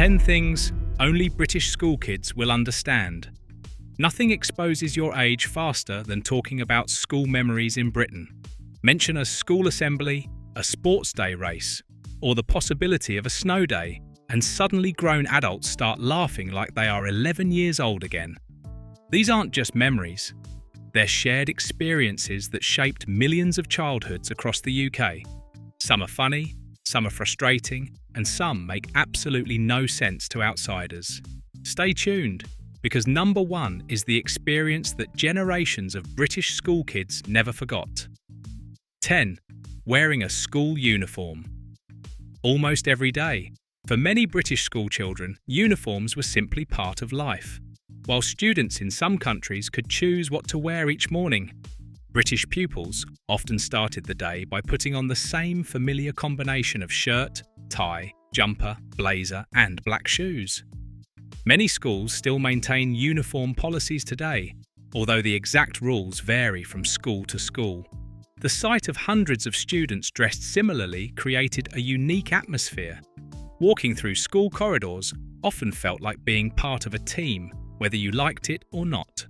10 things only British school kids will understand. Nothing exposes your age faster than talking about school memories in Britain. Mention a school assembly, a sports day race, or the possibility of a snow day, and suddenly grown adults start laughing like they are 11 years old again. These aren't just memories. They're shared experiences that shaped millions of childhoods across the UK. Some are funny, some are frustrating, and some make absolutely no sense to outsiders. Stay tuned, because number one is the experience that generations of British school kids never forgot. 10. Wearing a school uniform. Almost every day, for many British school children, uniforms were simply part of life. While students in some countries could choose what to wear each morning, British pupils often started the day by putting on the same familiar combination of shirt, tie, jumper, blazer, and black shoes. Many schools still maintain uniform policies today, although the exact rules vary from school to school. The sight of hundreds of students dressed similarly created a unique atmosphere. Walking through school corridors often felt like being part of a team, whether you liked it or not.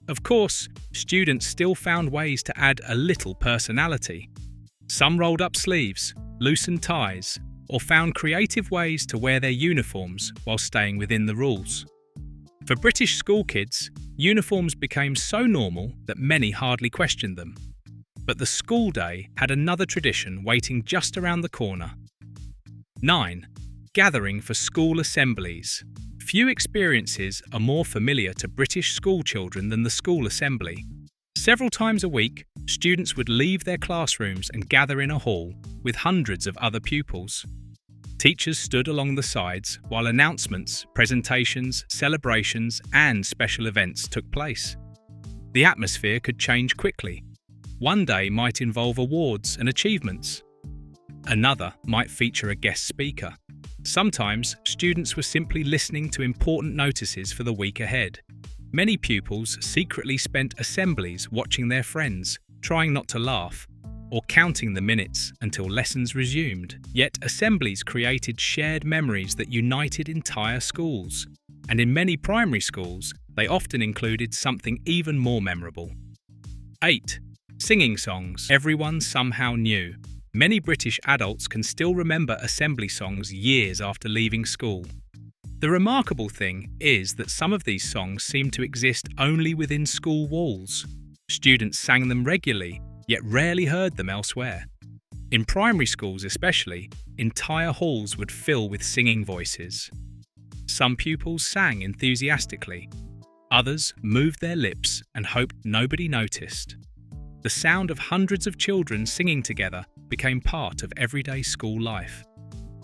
Of course, students still found ways to add a little personality. Some rolled up sleeves, loosened ties, or found creative ways to wear their uniforms while staying within the rules. For British school kids, uniforms became so normal that many hardly questioned them. But the school day had another tradition waiting just around the corner. 9. Gathering for school assemblies. Few experiences are more familiar to British school children than the school assembly. Several times a week, students would leave their classrooms and gather in a hall with hundreds of other pupils. Teachers stood along the sides while announcements, presentations, celebrations, and special events took place. The atmosphere could change quickly. One day might involve awards and achievements. Another might feature a guest speaker. Sometimes, students were simply listening to important notices for the week ahead. Many pupils secretly spent assemblies watching their friends, trying not to laugh, or counting the minutes until lessons resumed. Yet assemblies created shared memories that united entire schools. And in many primary schools, they often included something even more memorable. 8. Singing songs everyone somehow knew. Many British adults can still remember assembly songs years after leaving school. The remarkable thing is that some of these songs seem to exist only within school walls. Students sang them regularly, yet rarely heard them elsewhere. In primary schools especially, entire halls would fill with singing voices. Some pupils sang enthusiastically. Others moved their lips and hoped nobody noticed. The sound of hundreds of children singing together became part of everyday school life.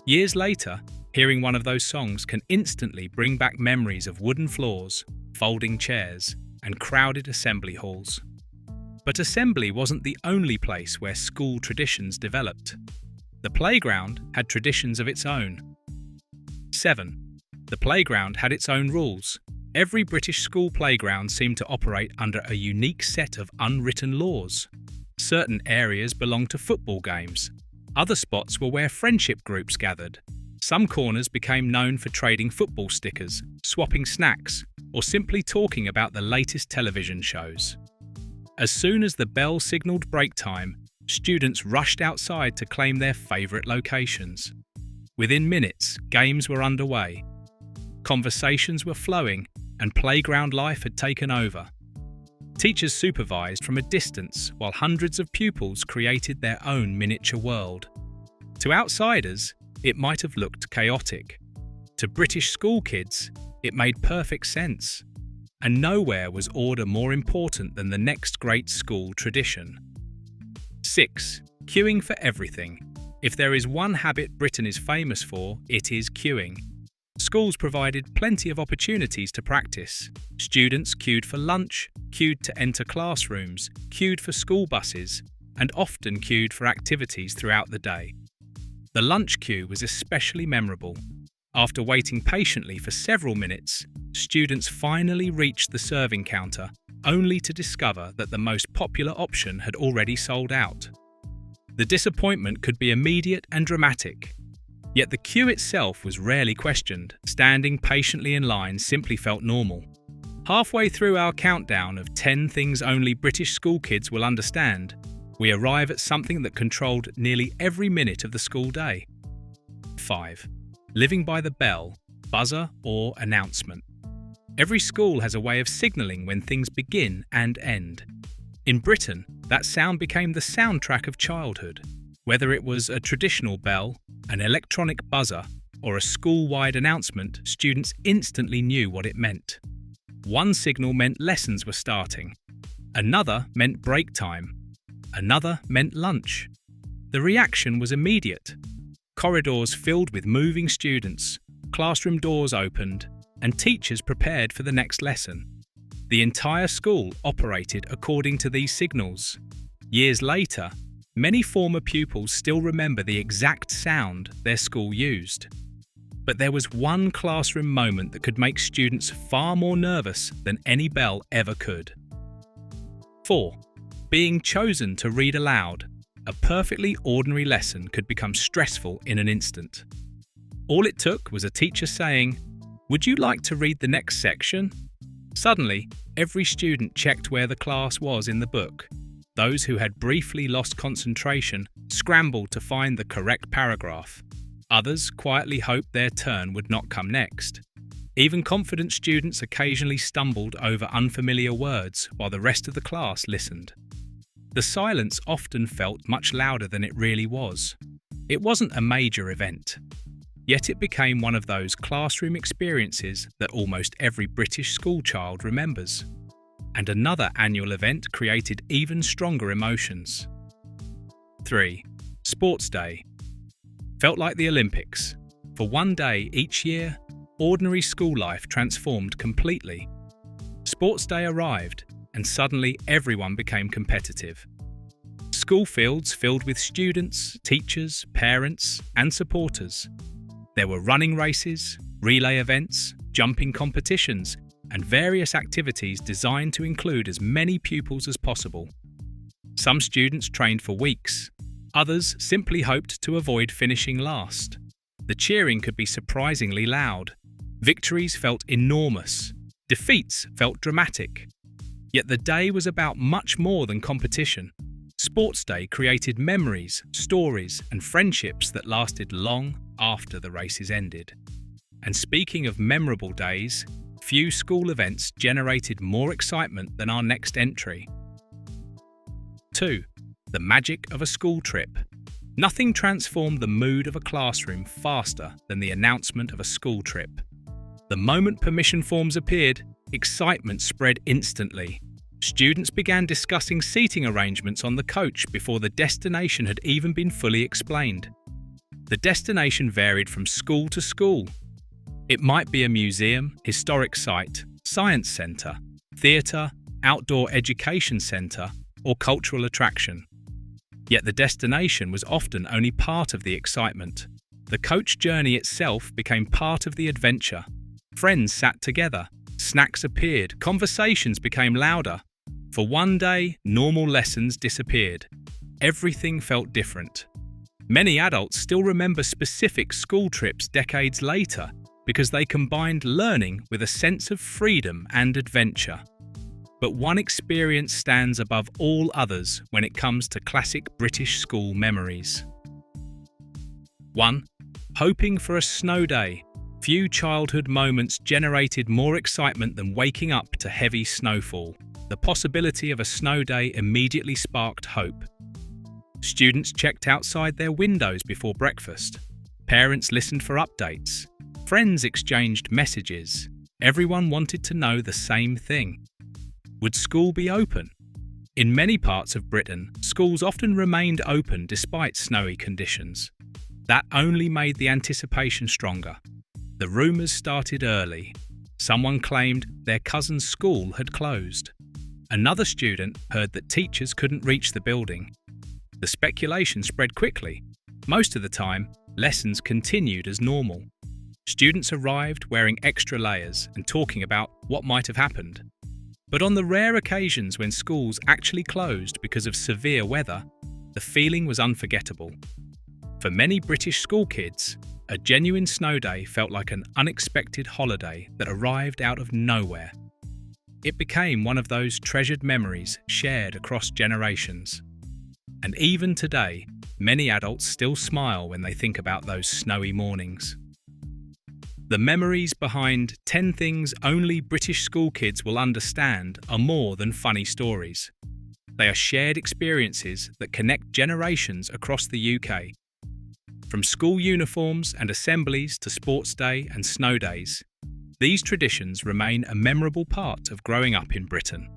Years later, hearing one of those songs can instantly bring back memories of wooden floors, folding chairs, and crowded assembly halls. But assembly wasn't the only place where school traditions developed. The playground had traditions of its own. 7. The playground had its own rules. Every British school playground seemed to operate under a unique set of unwritten laws. Certain areas belonged to football games. Other spots were where friendship groups gathered. Some corners became known for trading football stickers, swapping snacks, or simply talking about the latest television shows. As soon as the bell signalled break time, students rushed outside to claim their favourite locations. Within minutes, games were underway. Conversations were flowing, and playground life had taken over. Teachers supervised from a distance while hundreds of pupils created their own miniature world. To outsiders, it might have looked chaotic. To British school kids, it made perfect sense. And nowhere was order more important than the next great school tradition. 6. Queuing for everything. If there is one habit Britain is famous for, it is queuing. Schools provided plenty of opportunities to practice. Students queued for lunch, queued to enter classrooms, queued for school buses, and often queued for activities throughout the day. The lunch queue was especially memorable. After waiting patiently for several minutes, students finally reached the serving counter, only to discover that the most popular option had already sold out. The disappointment could be immediate and dramatic. Yet the queue itself was rarely questioned. Standing patiently in line simply felt normal. Halfway through our countdown of 10 things only British school kids will understand, we arrive at something that controlled nearly every minute of the school day. 5. Living by the bell, buzzer, or announcement. Every school has a way of signalling when things begin and end. In Britain, that sound became the soundtrack of childhood. Whether it was a traditional bell, an electronic buzzer, or a school-wide announcement, students instantly knew what it meant. One signal meant lessons were starting. Another meant break time. Another meant lunch. The reaction was immediate. Corridors filled with moving students, classroom doors opened, and teachers prepared for the next lesson. The entire school operated according to these signals. Years later, many former pupils still remember the exact sound their school used. But there was one classroom moment that could make students far more nervous than any bell ever could. 4. Being chosen to read aloud. A perfectly ordinary lesson could become stressful in an instant. All it took was a teacher saying, "Would you like to read the next section?" Suddenly, every student checked where the class was in the book. Those who had briefly lost concentration scrambled to find the correct paragraph. Others quietly hoped their turn would not come next. Even confident students occasionally stumbled over unfamiliar words while the rest of the class listened. The silence often felt much louder than it really was. It wasn't a major event. Yet it became one of those classroom experiences that almost every British schoolchild remembers. And another annual event created even stronger emotions. 3. Sports Day. Felt like the Olympics. For one day each year, ordinary school life transformed completely. Sports Day arrived, and suddenly everyone became competitive. School fields filled with students, teachers, parents, and supporters. There were running races, relay events, jumping competitions, and various activities designed to include as many pupils as possible. Some students trained for weeks. Others simply hoped to avoid finishing last. The cheering could be surprisingly loud. Victories felt enormous. Defeats felt dramatic. Yet the day was about much more than competition. Sports Day created memories, stories, and friendships that lasted long after the races ended. And speaking of memorable days, few school events generated more excitement than our next entry. 2. The magic of a school trip. Nothing transformed the mood of a classroom faster than the announcement of a school trip. The moment permission forms appeared, excitement spread instantly. Students began discussing seating arrangements on the coach before the destination had even been fully explained. The destination varied from school to school. It might be a museum, historic site, science centre, theatre, outdoor education centre, or cultural attraction. Yet the destination was often only part of the excitement. The coach journey itself became part of the adventure. Friends sat together, snacks appeared, conversations became louder. For one day, normal lessons disappeared. Everything felt different. Many adults still remember specific school trips decades later because they combined learning with a sense of freedom and adventure. But one experience stands above all others when it comes to classic British school memories. 1. Hoping for a snow day. Few childhood moments generated more excitement than waking up to heavy snowfall. The possibility of a snow day immediately sparked hope. Students checked outside their windows before breakfast. Parents listened for updates. Friends exchanged messages. Everyone wanted to know the same thing. Would school be open? In many parts of Britain, schools often remained open despite snowy conditions. That only made the anticipation stronger. The rumours started early. Someone claimed their cousin's school had closed. Another student heard that teachers couldn't reach the building. The speculation spread quickly. Most of the time, lessons continued as normal. Students arrived wearing extra layers and talking about what might have happened. But on the rare occasions when schools actually closed because of severe weather, the feeling was unforgettable. For many British school kids, a genuine snow day felt like an unexpected holiday that arrived out of nowhere. It became one of those treasured memories shared across generations. And even today, many adults still smile when they think about those snowy mornings. The memories behind 10 things only British school kids will understand are more than funny stories. They are shared experiences that connect generations across the UK. From school uniforms and assemblies to sports day and snow days, these traditions remain a memorable part of growing up in Britain.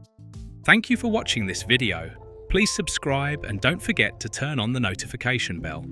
Thank you for watching this video. Please subscribe and don't forget to turn on the notification bell.